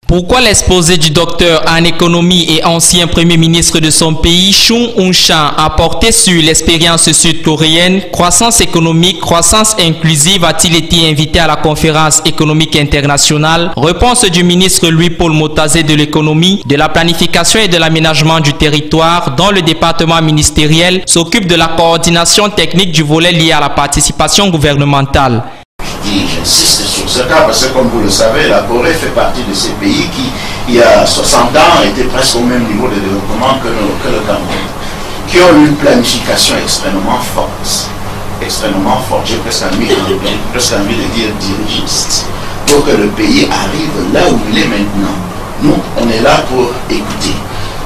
Pourquoi l'exposé du docteur en économie et ancien premier ministre de son pays, Chung Un-chan, a porté sur l'expérience sud-coréenne, croissance économique, croissance inclusive, a-t-il été invité à la conférence économique internationale? Réponse du ministre Louis-Paul Motazé de l'économie, de la planification et de l'aménagement du territoire, dont le département ministériel s'occupe de la coordination technique du volet lié à la participation gouvernementale. J'insiste sur ce cas parce que, comme vous le savez, la Corée fait partie de ces pays qui, il y a 60 ans, étaient presque au même niveau de développement que le Cameroun, qui ont une planification extrêmement forte, j'ai presque envie de dire dirigiste, pour que le pays arrive là où il est maintenant. Nous, on est là pour écouter.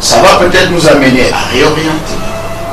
Ça va peut-être nous amener à réorienter,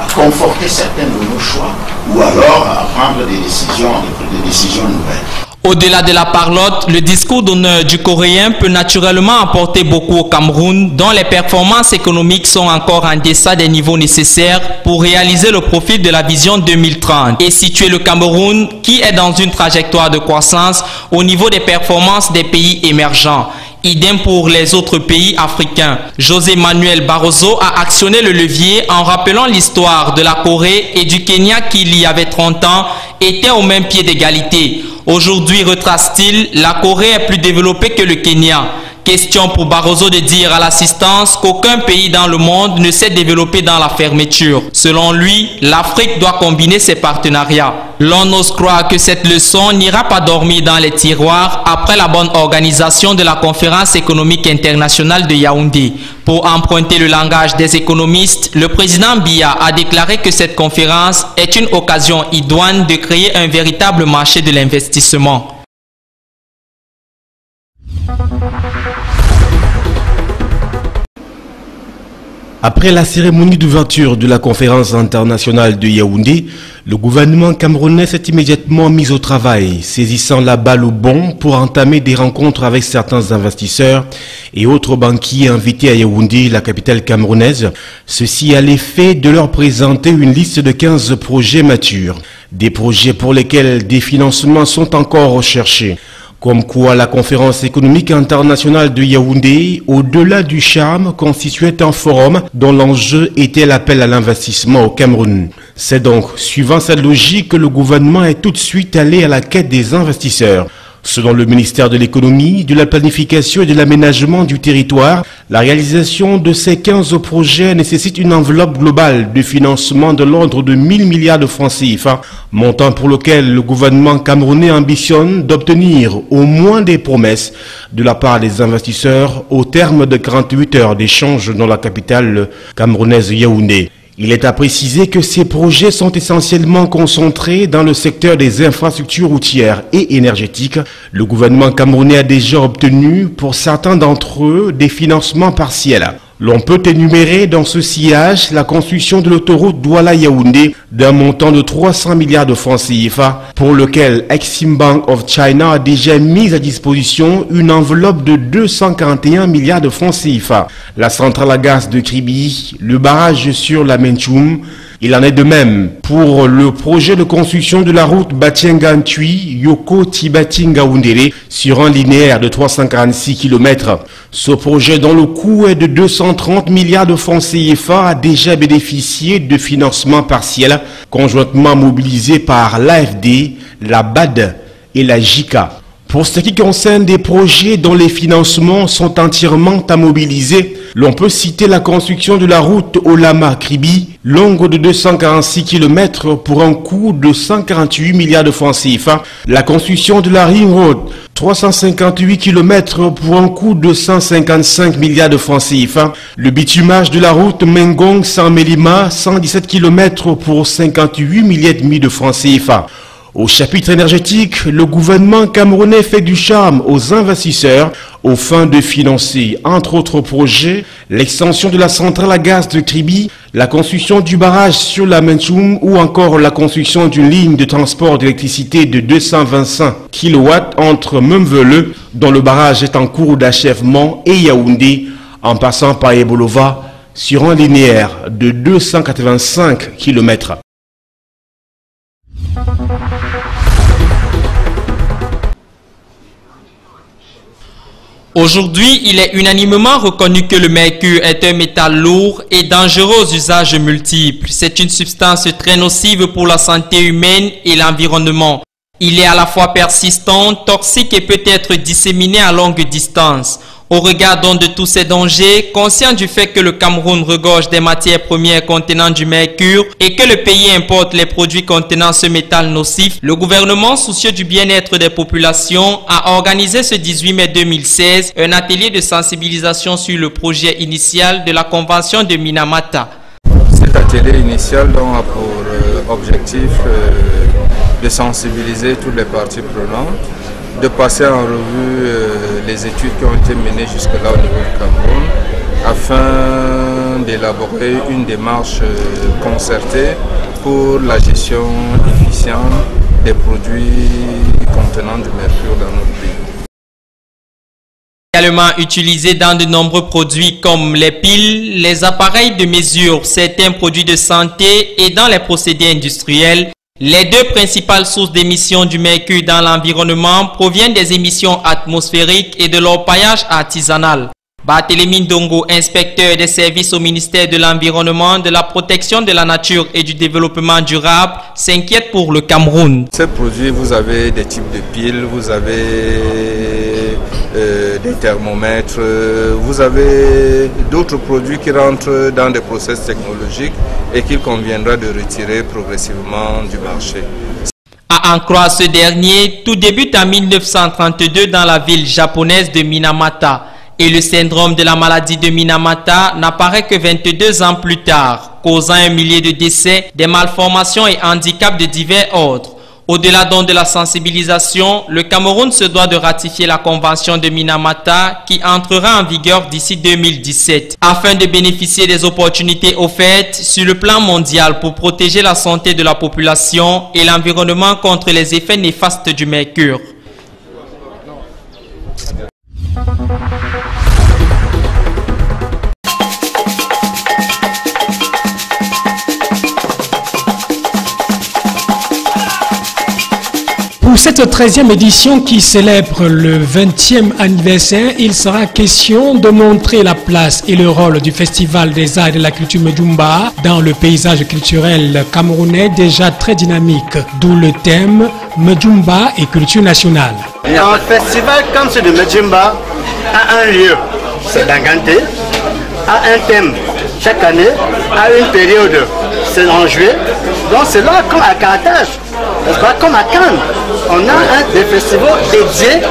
à conforter certains de nos choix, ou alors à prendre des décisions nouvelles. Au-delà de la parlotte, le discours d'honneur du Coréen peut naturellement apporter beaucoup au Cameroun, dont les performances économiques sont encore en deçà des niveaux nécessaires pour réaliser le profil de la vision 2030 et situer le Cameroun, qui est dans une trajectoire de croissance, au niveau des performances des pays émergents. Idem pour les autres pays africains. José Manuel Barroso a actionné le levier en rappelant l'histoire de la Corée et du Kenya qui, il y avait 30 ans, étaient au même pied d'égalité. Aujourd'hui, retrace-t-il, la Corée est plus développée que le Kenya. Question pour Barroso de dire à l'assistance qu'aucun pays dans le monde ne s'est développé dans la fermeture. Selon lui, l'Afrique doit combiner ses partenariats. L'on ose croire que cette leçon n'ira pas dormir dans les tiroirs après la bonne organisation de la conférence économique internationale de Yaoundé. Pour emprunter le langage des économistes, le président Biya a déclaré que cette conférence est une occasion idoine de créer un véritable marché de l'investissement. Après la cérémonie d'ouverture de la conférence internationale de Yaoundé, le gouvernement camerounais s'est immédiatement mis au travail, saisissant la balle au bond pour entamer des rencontres avec certains investisseurs et autres banquiers invités à Yaoundé, la capitale camerounaise. Ceci à l'effet de leur présenter une liste de 15 projets matures, des projets pour lesquels des financements sont encore recherchés. Comme quoi la conférence économique internationale de Yaoundé, au-delà du charme, constituait un forum dont l'enjeu était l'appel à l'investissement au Cameroun. C'est donc, suivant cette logique, que le gouvernement est tout de suite allé à la quête des investisseurs. Selon le ministère de l'économie, de la planification et de l'aménagement du territoire, la réalisation de ces 15 projets nécessite une enveloppe globale de financement de l'ordre de 1000 milliards de francs CFA, montant pour lequel le gouvernement camerounais ambitionne d'obtenir au moins des promesses de la part des investisseurs au terme de 48 heures d'échange dans la capitale camerounaise Yaoundé. Il est à préciser que ces projets sont essentiellement concentrés dans le secteur des infrastructures routières et énergétiques. Le gouvernement camerounais a déjà obtenu, pour certains d'entre eux, des financements partiels. L'on peut énumérer dans ce sillage la construction de l'autoroute Douala-Yaoundé d'un montant de 300 milliards de francs CFA, pour lequel Exim Bank of China a déjà mis à disposition une enveloppe de 241 milliards de francs CFA. La centrale à gaz de Kribi, le barrage sur la Menchoum. Il en est de même pour le projet de construction de la route Batiengantui Yoko Tibatinga-Oundéré sur un linéaire de 346 km. Ce projet, dont le coût est de 230 milliards de francs CFA, a déjà bénéficié de financements partiels conjointement mobilisés par l'AFD, la BAD et la JICA. Pour ce qui concerne des projets dont les financements sont entièrement à mobiliser, l'on peut citer la construction de la route Olama-Kribi, longue de 246 km pour un coût de 148 milliards de francs CFA, la construction de la Ring Road, 358 km pour un coût de 155 milliards de francs CFA, le bitumage de la route Mengong-San-Melima, 117 km pour 58 milliards et demi de francs CFA. Au chapitre énergétique, le gouvernement camerounais fait du charme aux investisseurs aux fins de financer, entre autres projets, l'extension de la centrale à gaz de Kribi, la construction du barrage sur la Menchoum ou encore la construction d'une ligne de transport d'électricité de 225 kW entre Memveleu, dont le barrage est en cours d'achèvement, et Yaoundé, en passant par Ebolova, sur un linéaire de 285 km. Aujourd'hui, il est unanimement reconnu que le mercure est un métal lourd et dangereux aux usages multiples. C'est une substance très nocive pour la santé humaine et l'environnement. Il est à la fois persistant, toxique et peut être disséminé à longue distance. Au regard donc de tous ces dangers, conscient du fait que le Cameroun regorge des matières premières contenant du mercure et que le pays importe les produits contenant ce métal nocif, le gouvernement, soucieux du bien-être des populations, a organisé ce 18 mai 2016 un atelier de sensibilisation sur le projet initial de la Convention de Minamata. Cet atelier initial a pour objectif de sensibiliser toutes les parties prenantes, de passer en revue les études qui ont été menées jusque-là au niveau du Cameroun afin d'élaborer une démarche concertée pour la gestion efficiente des produits contenant du mercure dans notre pays. Également utilisé dans de nombreux produits comme les piles, les appareils de mesure, certains produits de santé et dans les procédés industriels. Les deux principales sources d'émissions du mercure dans l'environnement proviennent des émissions atmosphériques et de l'orpaillage artisanal. Barthélémy Ndongo, inspecteur des services au ministère de l'Environnement, de la Protection de la Nature et du Développement durable, s'inquiète pour le Cameroun. Ces produits, vous avez des types de piles, vous avez des thermomètres, vous avez d'autres produits qui rentrent dans des process technologiques et qu'il conviendra de retirer progressivement du marché. À en croire ce dernier, tout débute en 1932 dans la ville japonaise de Minamata. Et le syndrome de la maladie de Minamata n'apparaît que 22 ans plus tard, causant un millier de décès, des malformations et handicaps de divers ordres. Au-delà donc de la sensibilisation, le Cameroun se doit de ratifier la Convention de Minamata qui entrera en vigueur d'ici 2017 afin de bénéficier des opportunités offertes sur le plan mondial pour protéger la santé de la population et l'environnement contre les effets néfastes du mercure. Pour cette 13e édition qui célèbre le 20e anniversaire, il sera question de montrer la place et le rôle du Festival des Arts et de la Culture Mdjumba dans le paysage culturel camerounais déjà très dynamique, d'où le thème Mdjumba et culture nationale. Un festival comme celui de Mdjumba a un lieu, c'est Danganté, a un thème chaque année, a une période, c'est en juillet, donc c'est là comme à Carthage. Comme à Cannes, on a des festivals dédiés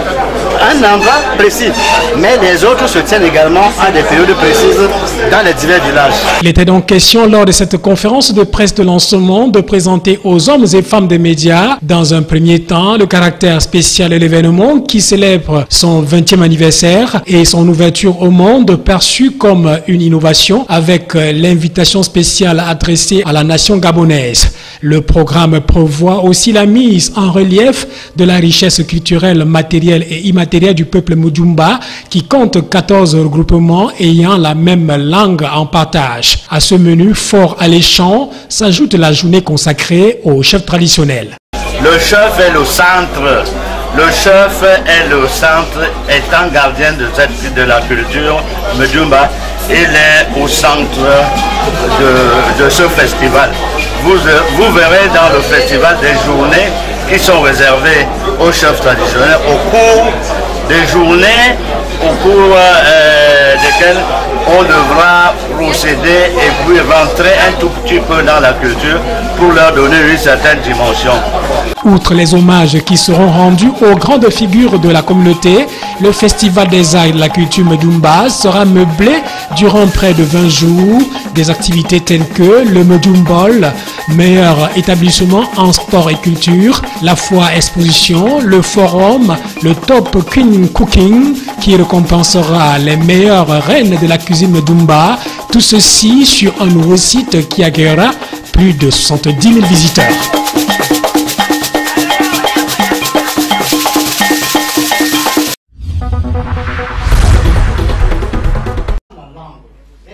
à un endroit précis. Mais les autres se tiennent également à des périodes précises dans les divers villages. Il était donc question lors de cette conférence de presse de lancement de présenter aux hommes et femmes des médias, dans un premier temps, le caractère spécial de l'événement qui célèbre son 20e anniversaire et son ouverture au monde perçue comme une innovation avec l'invitation spéciale adressée à la nation gabonaise. Le programme prévoit aussi la mise en relief de la richesse culturelle, matérielle et immatérielle du peuple Mdjumba qui compte 14 regroupements ayant la même langue en partage. À ce menu fort alléchant s'ajoute la journée consacrée au chef traditionnel. Le chef est le centre. Le chef est le centre, étant gardien de la culture Mdjumba. Il est au centre de ce festival. Vous verrez dans le festival des journées qui sont réservées aux chefs traditionnels au cours des journées au cours desquelles on devra procéder et puis rentrer un tout petit peu dans la culture pour leur donner une certaine dimension. Outre les hommages qui seront rendus aux grandes figures de la communauté, le Festival des Arts et de la Culture Mdjumba sera meublé durant près de 20 jours. Des activités telles que le Mdjumbol, meilleur établissement en sport et culture, la foire exposition, le forum, le Top Queen Cooking qui récompensera les meilleures reines de la cuisine Mdjumba. Tout ceci sur un nouveau site qui accueillera plus de 70 000 visiteurs.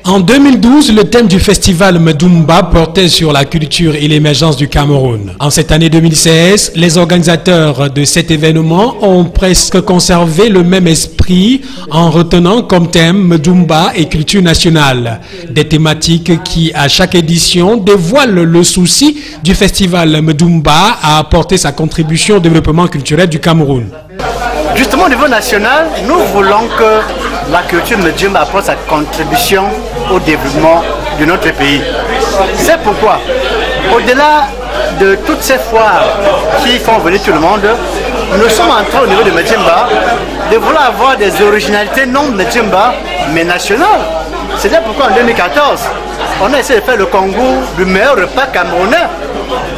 En 2012, le thème du festival Medumba portait sur la culture et l'émergence du Cameroun. En cette année 2016, les organisateurs de cet événement ont presque conservé le même esprit en retenant comme thème Medumba et culture nationale. Des thématiques qui, à chaque édition, dévoilent le souci du festival Medumba à apporter sa contribution au développement culturel du Cameroun. Justement, au niveau national, nous voulons que la culture Medumba apporte sa contribution au développement de notre pays. C'est pourquoi, au-delà de toutes ces foires qui font venir tout le monde, nous sommes en train au niveau de Medumba de vouloir avoir des originalités non Medumba, mais nationales. C'est là pourquoi en 2014, on a essayé de faire le concours du meilleur repas camerounais.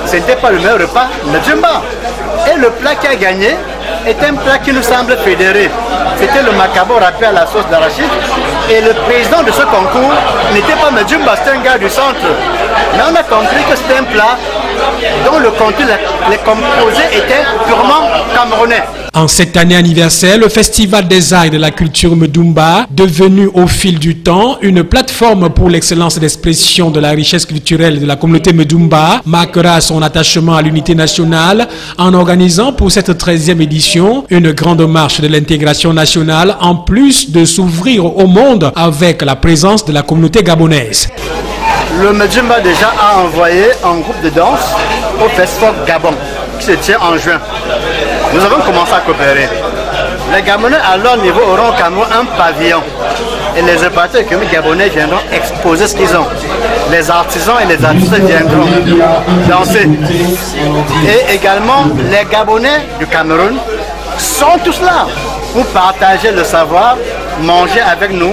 Ce n'était pas le meilleur repas Medumba. Et le plat qui a gagné est un plat qui nous semble fédéré. C'était le macabo râpé à la sauce d'arachide. Et le président de ce concours n'était pas Medumba, c'était un gars du centre. Mais on a compris que c'était un plat dont le contenu, les composés étaient purement camerounais. En cette année anniversaire, le Festival des arts et de la culture Medumba, devenu au fil du temps une plateforme pour l'excellence d'expression de la richesse culturelle de la communauté Medumba, marquera son attachement à l'unité nationale en organisant pour cette 13e édition une grande marche de l'intégration nationale en plus de s'ouvrir au monde avec la présence de la communauté gabonaise. Le Medumba déjà a envoyé un groupe de danse au Festival Gabon qui se tient en juin. Nous avons commencé à coopérer. Les Gabonais à leur niveau auront au Cameroun un pavillon et les répartiteurs économiques gabonais viendront exposer ce qu'ils ont. Les artisans et les artistes viendront danser. Et également les Gabonais du Cameroun sont tous là pour partager le savoir, manger avec nous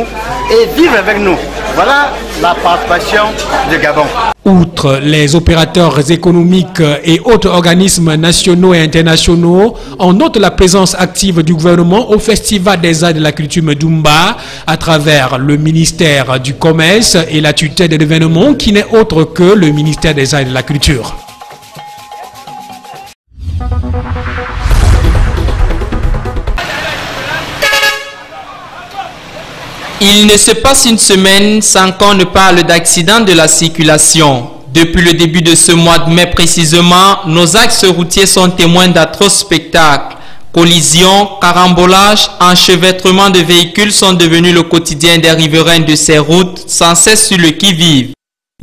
et vivre avec nous. Voilà la participation du Gabon. Outre les opérateurs économiques et autres organismes nationaux et internationaux, on note la présence active du gouvernement au Festival des arts et de la culture Medumba à travers le ministère du Commerce et la tutelle de l'événement qui n'est autre que le ministère des arts et de la culture. Il ne se passe une semaine sans qu'on ne parle d'accidents de la circulation. Depuis le début de ce mois de mai précisément, nos axes routiers sont témoins d'atroces spectacles. Collisions, carambolages, enchevêtrements de véhicules sont devenus le quotidien des riverains de ces routes, sans cesse sur le qui-vive.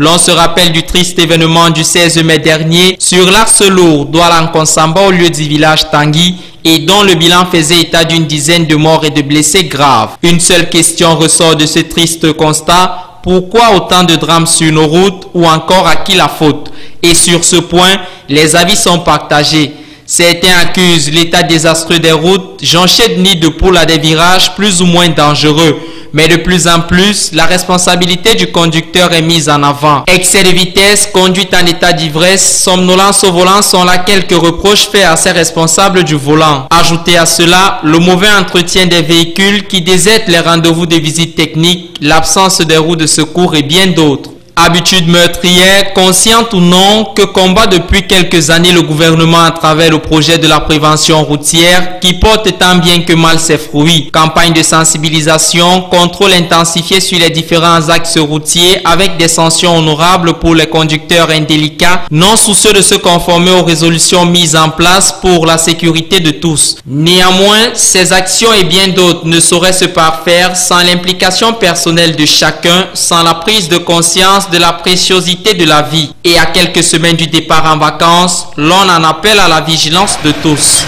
L'on se rappelle du triste événement du 16 mai dernier sur l'Arse lourd d'Oualan-Konsamba au lieu du village Tanguy et dont le bilan faisait état d'une dizaine de morts et de blessés graves. Une seule question ressort de ce triste constat: pourquoi autant de drames sur nos routes ou encore à qui la faute? Et sur ce point, les avis sont partagés. Certains accusent l'état désastreux des routes, jonchées de nids de poules à des virages plus ou moins dangereux. Mais de plus en plus, la responsabilité du conducteur est mise en avant. Excès de vitesse, conduite en état d'ivresse, somnolence au volant sont là quelques reproches faits à ces responsables du volant. Ajoutez à cela le mauvais entretien des véhicules qui désertent les rendez-vous de visite technique, l'absence des roues de secours et bien d'autres. Habitude meurtrière, consciente ou non, que combat depuis quelques années le gouvernement à travers le projet de la prévention routière qui porte tant bien que mal ses fruits. Campagne de sensibilisation, contrôle intensifié sur les différents axes routiers avec des sanctions honorables pour les conducteurs indélicats, non soucieux de se conformer aux résolutions mises en place pour la sécurité de tous. Néanmoins, ces actions et bien d'autres ne sauraient se parfaire sans l'implication personnelle de chacun, sans la prise de conscience de la préciosité de la vie. Et à quelques semaines du départ en vacances, l'on en appelle à la vigilance de tous.